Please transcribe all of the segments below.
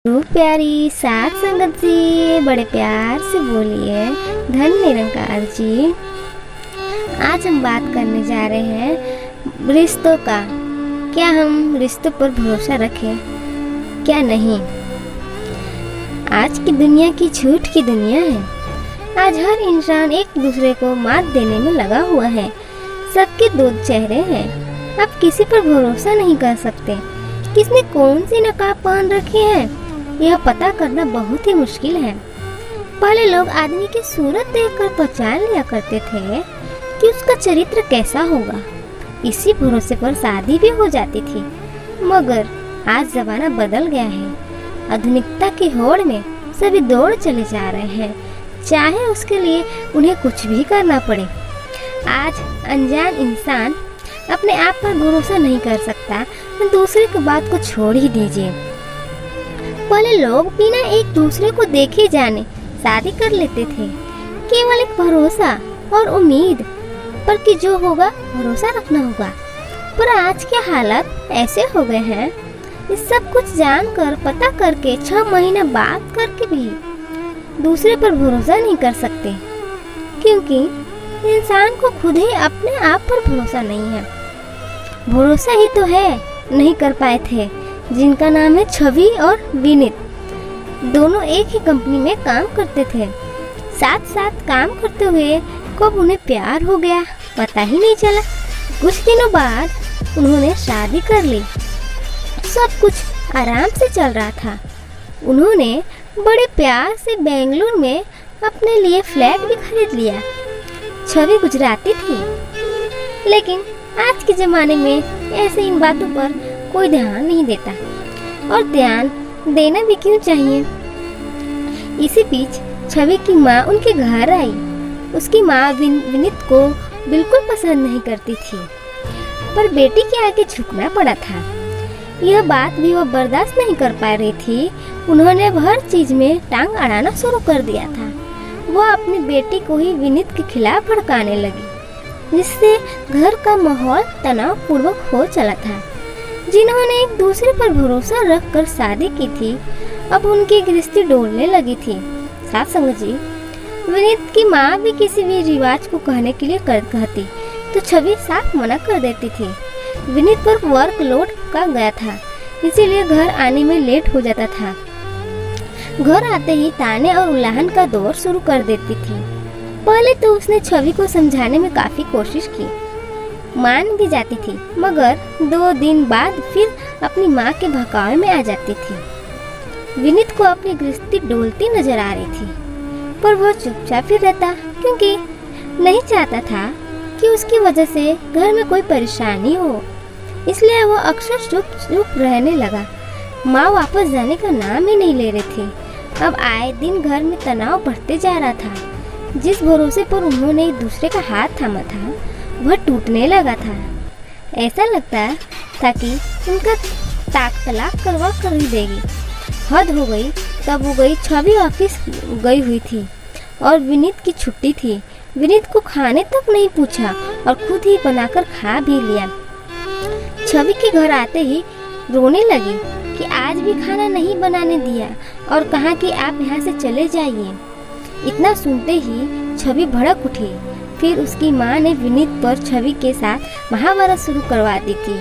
तो प्यारी सात संगत जी, बड़े प्यार से बोलिए धन निरंकार जी। आज हम बात करने जा रहे हैं रिश्तों का। क्या हम रिश्तों पर भरोसा रखें, क्या नहीं। आज की दुनिया की झूठ की दुनिया है। आज हर इंसान एक दूसरे को मात देने में लगा हुआ है। सबके दो चेहरे हैं। अब किसी पर भरोसा नहीं कर सकते। किसने कौन सी नकाब पहन रखी है, यह पता करना बहुत ही मुश्किल है। पहले लोग आदमी की सूरत देखकर पहचान लिया करते थे कि उसका चरित्र कैसा होगा। इसी भरोसे पर शादी भी हो जाती थी। मगर आज जमाना बदल गया है। आधुनिकता की होड़ में सभी दौड़ चले जा रहे हैं, चाहे उसके लिए उन्हें कुछ भी करना पड़े। आज अनजान इंसान अपने आप पर भरोसा नहीं कर सकता, दूसरे की बात को छोड़ ही दीजिए। पहले लोग बिना एक दूसरे को देखे जाने शादी कर लेते थे, केवल एक भरोसा और उम्मीद पर कि जो होगा भरोसा रखना होगा। पर आज के हालात ऐसे हो गए हैं, इस सब कुछ जानकर पता करके 6 महीना बात करके भी दूसरे पर भरोसा नहीं कर सकते, क्योंकि इंसान को खुद ही अपने आप पर भरोसा नहीं है। भरोसा ही तो है नहीं कर पाए थे जिनका नाम है छवि और विनीत। दोनों एक ही कंपनी में काम करते थे। साथ साथ काम करते हुए कब उन्हें प्यार हो गया पता ही नहीं चला। कुछ दिनों बाद उन्होंने शादी कर ली। सब कुछ आराम से चल रहा था। उन्होंने बड़े प्यार से बेंगलुरु में अपने लिए फ्लैट भी खरीद लिया। छवि गुजराती थी, लेकिन आज के जमाने में ऐसे इन बातों पर कोई ध्यान नहीं देता, और ध्यान देना भी क्यों चाहिए। इसी बीच छवि की माँ उनके घर आई। उसकी माँ विनीत को बिल्कुल पसंद नहीं करती थी, पर बेटी के आगे झुकना पड़ा था। यह बात भी वह बर्दाश्त नहीं कर पा रही थी। उन्होंने हर चीज में टांग अड़ाना शुरू कर दिया था। वह अपनी बेटी को ही विनीत के खिलाफ भड़काने लगी, जिससे घर का माहौल तनावपूर्वक हो चला था। जिन्होंने एक दूसरे पर भरोसा रखकर शादी की थी, अब उनकी गृहस्थी डोलने लगी थी। साथ संगत जी, विनीत की माँ भी किसी भी रिवाज को कहने के लिए कहती तो छवि साफ मना कर देती थी। विनीत पर वर्क लोड का गया था, इसीलिए घर आने में लेट हो जाता था। घर आते ही ताने और उल्लाहन का दौर शुरू कर देती थी। पहले तो उसने छवि को समझाने में काफी कोशिश की, मान भी जाती थी, मगर 2 दिन बाद फिर अपनी माँ के बहकावे में आ जाती थी। विनीत को अपनी गृहस्थी डोलती नजर आ रही थी, पर वह चुपचाप ही रहता, क्योंकि नहीं चाहता था कि उसकी वजह से घर में कोई परेशानी हो। इसलिए वह अक्सर चुप रहने लगा। माँ वापस जाने का नाम ही नहीं ले रही थी। अब आए दिन घर में तनाव बढ़ते जा रहा था। जिस भरोसे पर उन्होंने एक दूसरे का हाथ थामा था, वह टूटने लगा था। ऐसा लगता था कि उनका तलाक करवा कर ही देगी। हद हो गई तब हो गई। छवि ऑफिस गई हुई थी और विनीत की छुट्टी थी। विनीत को खाने तक नहीं पूछा और खुद ही बनाकर खा भी लिया। छवि के घर आते ही रोने लगी कि आज भी खाना नहीं बनाने दिया और कहा कि आप यहाँ से चले जाइए। इतना सुनते ही छवि भड़क उठी। फिर उसकी माँ ने विनीत पर छवि के साथ महाभारत शुरू करवा दी थी।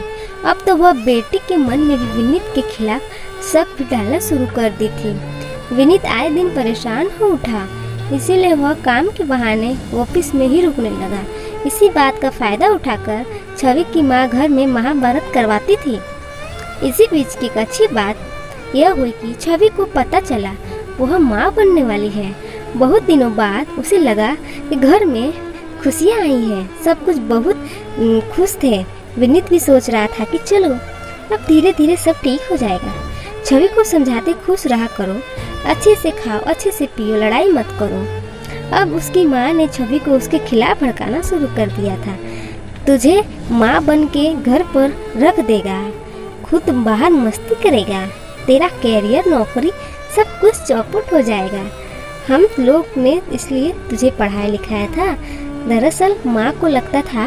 अब तो वह बेटी के मन में भी विनीत के खिलाफ शक भी डालना शुरू कर दी थी। विनीत आए दिन परेशान हो उठा, इसीलिए वह काम के बहाने ऑफिस में ही रुकने लगा। इसी बात का फायदा उठाकर छवि की माँ घर में महाभारत करवाती थी। इसी बीच की अच्छी बात यह हुई कि छवि को पता चला वह माँ बनने वाली है। बहुत दिनों बाद उसे लगा कि घर में खुशियाँ आई हैं। सब कुछ बहुत खुश थे। विनीत भी सोच रहा था कि चलो अब धीरे धीरे सब ठीक हो जाएगा। छवि को समझाते खुश रहा करो, अच्छे से खाओ, अच्छे से पियो, लड़ाई मत करो। अब उसकी माँ ने छवि को उसके खिलाफ भड़काना शुरू कर दिया था। तुझे माँ बन के घर पर रख देगा, खुद बाहर मस्ती करेगा, तेरा कैरियर, नौकरी सब कुछ चौपट हो जाएगा। हम लोग ने इसलिए तुझे पढ़ाया लिखाया था। दरअसल माँ को लगता था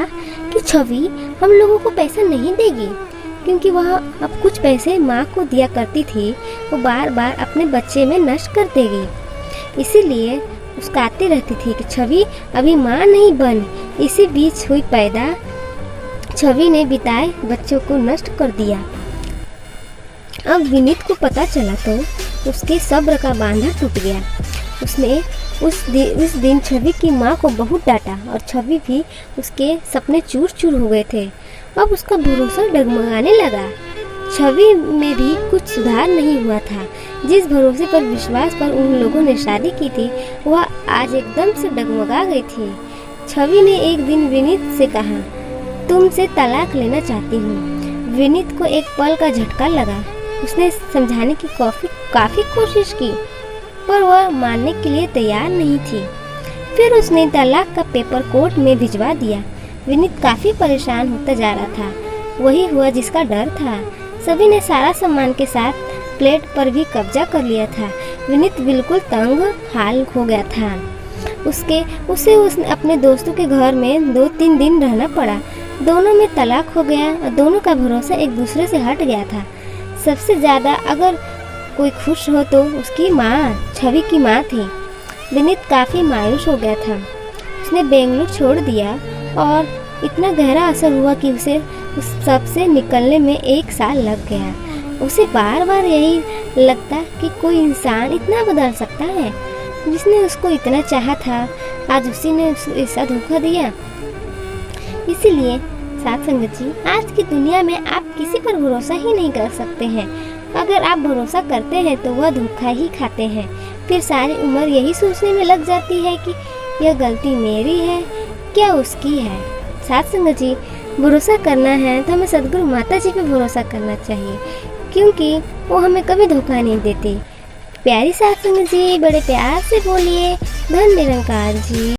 कि छवि हम लोगों को पैसा नहीं देगी, क्योंकि वह अब कुछ पैसे माँ को दिया करती थी, वो बार बार अपने बच्चे में नष्ट कर देगी। इसीलिए उसकाती रहती थी कि छवि अभी माँ नहीं बन। इसी बीच हुई पैदा छवि ने बिताए बच्चों को नष्ट कर दिया। अब विनीत को पता चला तो उसके सब्र का बांधा टूट गया। उसने उस दिन छवि की माँ को बहुत डांटा और छवि भी उसके सपने चूर चूर हो गए थे। अब उसका भरोसा डगमगाने लगा। छवि में भी कुछ सुधार नहीं हुआ था। जिस भरोसे पर विश्वास पर उन लोगों ने शादी की थी, वह आज एकदम से डगमगा गई थी। छवि ने एक दिन विनीत से कहा, तुमसे तलाक लेना चाहती हूँ। विनीत को एक पल का झटका लगा। उसने समझाने की काफी कोशिश की, पर वह मानने के लिए तैयार नहीं थी। फिर उसने तलाक का पेपर कोर्ट में भिजवा दिया। विनीत काफी परेशान होता जा रहा था। वही हुआ जिसका डर था। सभी ने सारा सामान के साथ प्लेट पर भी कब्जा कर लिया था। विनीत बिल्कुल तंग हाल हो गया था। उसे अपने दोस्तों के घर में 2-3 दिन रहना पड़ा। दोनों में तलाक हो गया और दोनों का भरोसा एक दूसरे से हट गया था। सबसे ज्यादा अगर कोई खुश हो तो उसकी माँ, छवि की माँ थी। विनीत काफी मायूस हो गया था। उसने बेंगलुरु छोड़ दिया और इतना गहरा असर हुआ कि उसे उस सब से निकलने में 1 साल लग गया। उसे बार बार यही लगता कि कोई इंसान इतना बदल सकता है। जिसने उसको इतना चाहा था, आज उसी ने उसको ऐसा धोखा दिया। इसीलिए साथ संगत जी, आज की दुनिया में आप किसी पर भरोसा ही नहीं कर सकते हैं। अगर आप भरोसा करते हैं तो वह धोखा ही खाते हैं। फिर सारी उम्र यही सोचने में लग जाती है कि यह गलती मेरी है, क्या उसकी है। साथ संगत जी, भरोसा करना है तो हमें सदगुरु माता जी पे भरोसा करना चाहिए, क्योंकि वो हमें कभी धोखा नहीं देती। प्यारी साथ संगत जी, बड़े प्यार से बोलिए, धन निरंकार जी।